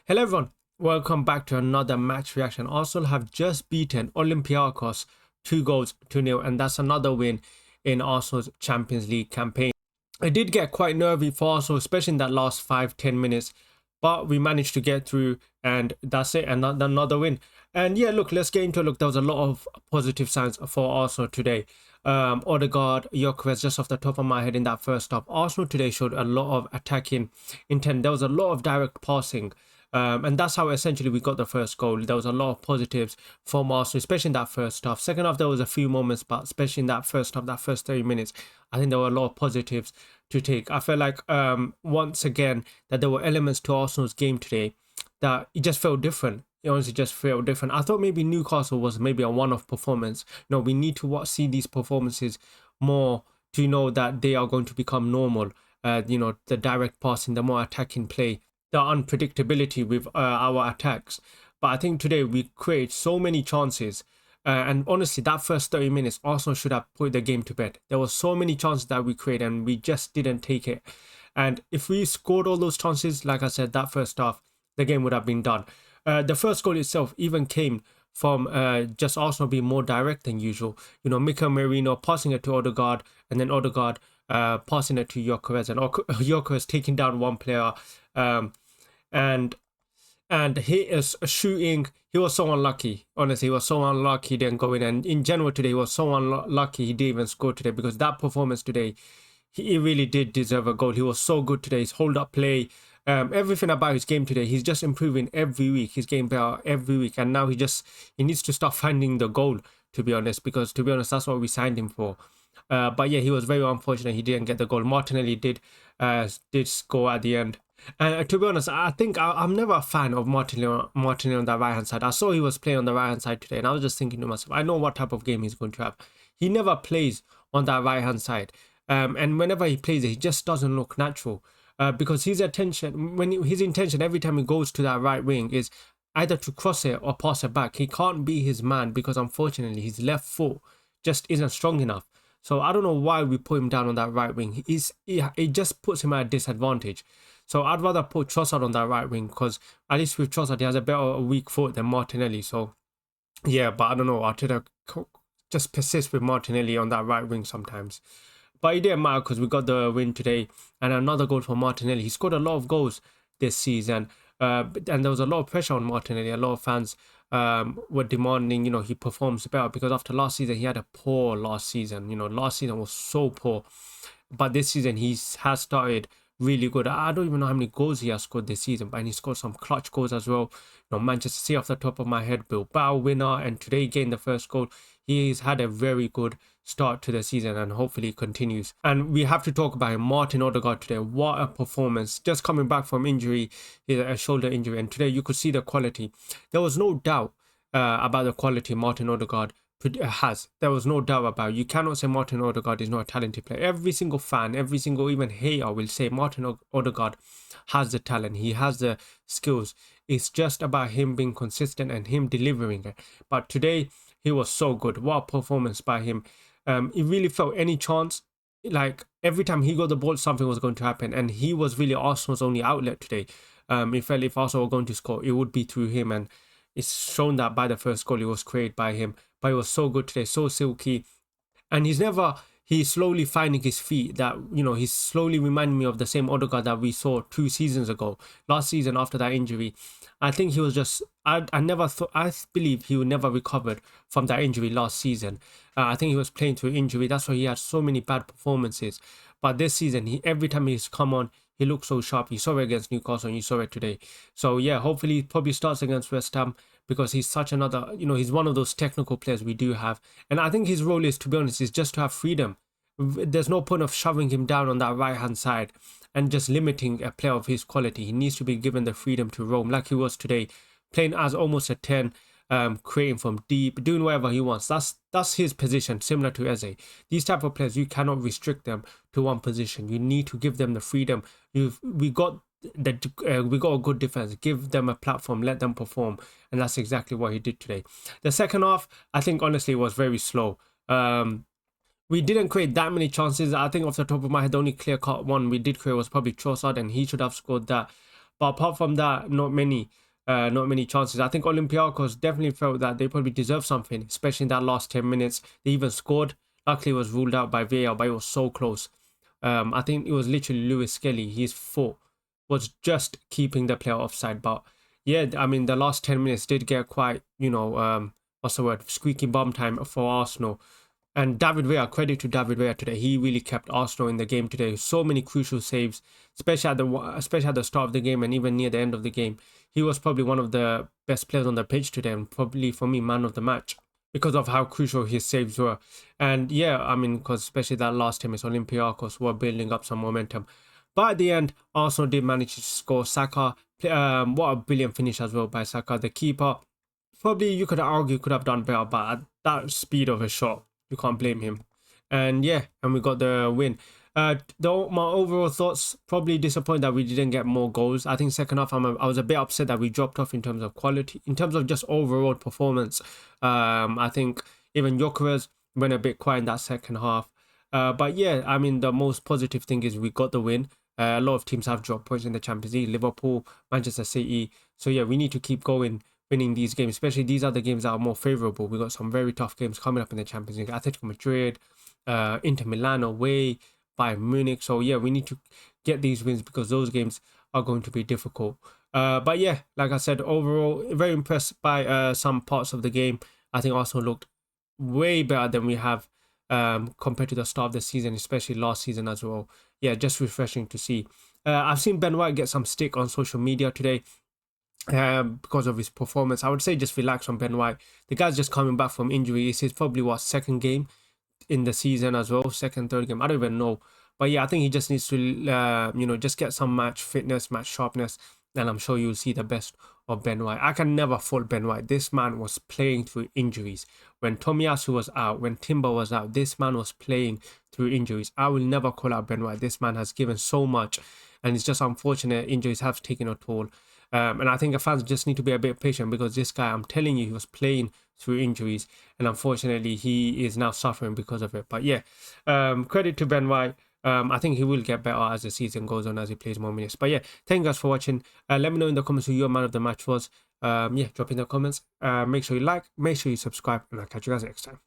Hello everyone, welcome back to another match reaction. Arsenal have just beaten Olympiacos 2 goals to 0, and that's another win in Arsenal's Champions League campaign. It did get quite nervy for Arsenal, especially in that last 5-10 minutes, but we managed to get through, and that's it, and another win. And yeah, look, let's get into it. Look, there was a lot of positive signs for Arsenal today. Odegaard, Gyökeres, just off the top of my head in that first half. Arsenal today showed a lot of attacking intent. There was a lot of direct passing. And that's how essentially we got the first goal. There was a lot of positives from Arsenal, especially in that first half. Second half, there was a few moments, but especially in that first half, that first 30 minutes, I think there were a lot of positives to take. I felt like once again that there were elements to Arsenal's game today that it just felt different. It honestly just felt different. I thought maybe Newcastle was maybe a one-off performance. No, we need to see these performances more to know that they are going to become normal. The direct passing, the more attacking play, the unpredictability with our attacks. But I think today we create so many chances. And honestly, that first 30 minutes, Arsenal should have put the game to bed. There were so many chances that we created and we just didn't take it. And if we scored all those chances, like I said, that first half, the game would have been done. The first goal itself even came from just Arsenal being more direct than usual. Mikel Merino passing it to Odegaard, and then Odegaard passing it to Gyökeres, and Gyökeres taking down one player. And he is shooting. He was so unlucky. Honestly, he was so unlucky he didn't go in. And in general today, he was so unlucky he didn't even score today, because that performance today, he really did deserve a goal. He was so good today. His hold-up play, everything about his game today, he's just improving every week. His game better every week. And now he needs to start finding the goal, to be honest, because to be honest, that's what we signed him for. But yeah, he was very unfortunate he didn't get the goal. Martinelli did score at the end. And to be honest, I think I'm never a fan of Martinelli on the right hand side. I saw he was playing on the right hand side today, and I was just thinking to myself, I know what type of game he's going to have. He never plays on that right hand side, and whenever he plays it, he just doesn't look natural. Because his intention every time he goes to that right wing is either to cross it or pass it back. He can't be his man because unfortunately his left foot just isn't strong enough. So I don't know why we put him down on that right wing. It just puts him at a disadvantage. So I'd rather put Trossard on that right wing, because at least with Trossard he has a better weak foot than Martinelli. So yeah, but I don't know. Arteta just persists with Martinelli on that right wing sometimes. But it didn't matter because we got the win today, and another goal for Martinelli. He scored a lot of goals this season, and there was a lot of pressure on Martinelli. A lot of fans were demanding, he performs better, because after last season he had a poor last season. Last season was so poor, but this season he has started really good. I don't even know how many goals he has scored this season, but he scored some clutch goals as well. Manchester City off the top of my head, Bilbao winner, and today getting the first goal. He's had a very good start to the season and hopefully continues. And we have to talk about him, Martin Odegaard today. What a performance. Just coming back from injury, a shoulder injury, and today you could see the quality. There was no doubt about the quality Martin Odegaard has. There was no doubt about it. You cannot say Martin Odegaard is not a talented player. Every single fan, every single even hater will say Martin Odegaard has the talent. He has the skills. It's just about him being consistent and him delivering it. But today he was so good. What a performance by him. It really felt any chance, like every time he got the ball, something was going to happen. And he was really Arsenal's only outlet today. It felt if Arsenal were going to score, it would be through him. And it's shown that by the first goal, it was created by him. But he was so good today, so silky. And he's slowly finding his feet. That, he's slowly reminding me of the same Odegaard that we saw 2 seasons ago. Last season after that injury, I think he was just, I believe he would never recovered from that injury last season. I think he was playing through injury. That's why he had so many bad performances. But this season, every time he's come on, he looks so sharp. You saw it against Newcastle and you saw it today. So yeah, hopefully he probably starts against West Ham, because he's such another, he's one of those technical players we do have. And I think his role is, to be honest, is just to have freedom. There's no point of shoving him down on that right hand side and just limiting a player of his quality. He needs to be given the freedom to roam like he was today, playing as almost a 10, creating from deep, doing whatever he wants. That's his position, similar to Eze. These type of players, you cannot restrict them to one position. You need to give them the freedom. We got a good defense. Give them a platform, let them perform, and that's exactly what he did today. The second half, I think honestly was very slow. We didn't create that many chances. I think off the top of my head, the only clear-cut one we did create was probably Trossard, and he should have scored that. But apart from that, not many chances. I think Olympiacos definitely felt that they probably deserved something, especially in that last 10 minutes. They even scored. Luckily, it was ruled out by VAR, but it was so close. I think it was literally Lewis Skelly. His foot was just keeping the player offside. But yeah, I mean, the last 10 minutes did get quite, what's the word, squeaky bum time for Arsenal. And David Villa, credit to David Villa today. He really kept Arsenal in the game today. So many crucial saves, especially at the start of the game and even near the end of the game. He was probably one of the best players on the pitch today, and probably for me, man of the match because of how crucial his saves were. And yeah, I mean, because especially that last time, it's Olympiacos were building up some momentum. But at the end, Arsenal did manage to score. Saka, what a brilliant finish as well by Saka. The keeper, probably you could argue could have done better, but at that speed of a shot, you can't blame him. And yeah, and we got the win. Though my overall thoughts, probably disappointed that we didn't get more goals. I think second half, I was a bit upset that we dropped off in terms of quality, in terms of just overall performance. I think even Jokeres went a bit quiet in that second half. But yeah, I mean, the most positive thing is we got the win. A lot of teams have dropped points in the Champions League, Liverpool, Manchester City. So yeah, we need to keep going, winning these games, especially these are the games that are more favorable. We got some very tough games coming up in the Champions League. Atletico Madrid, Inter Milan away, Bayern Munich. So yeah, we need to get these wins because those games are going to be difficult. But yeah, like I said, overall, very impressed by some parts of the game. I think Arsenal looked way better than we have compared to the start of the season, especially last season as well. Yeah, just refreshing to see. I've seen Ben White get some stick on social media today because of his performance. I would say just relax on Ben White. The guy's just coming back from injury. It's his probably second game in the season as well, second, third game. I don't even know. But yeah, I think he just needs to, just get some match fitness, match sharpness, and I'm sure you'll see the best of Ben White. I can never fault Ben White. This man was playing through injuries. When Tomiyasu was out, when Timber was out, this man was playing through injuries. I will never call out Ben White. This man has given so much, and it's just unfortunate injuries have taken a toll. And I think the fans just need to be a bit patient because this guy, I'm telling you, he was playing through injuries, and unfortunately, he is now suffering because of it. But yeah, credit to Ben White. I think he will get better as the season goes on, as he plays more minutes. But yeah, thank you guys for watching. Let me know in the comments who your man of the match was. Yeah, drop in the comments. Make sure you like, make sure you subscribe, and I'll catch you guys next time.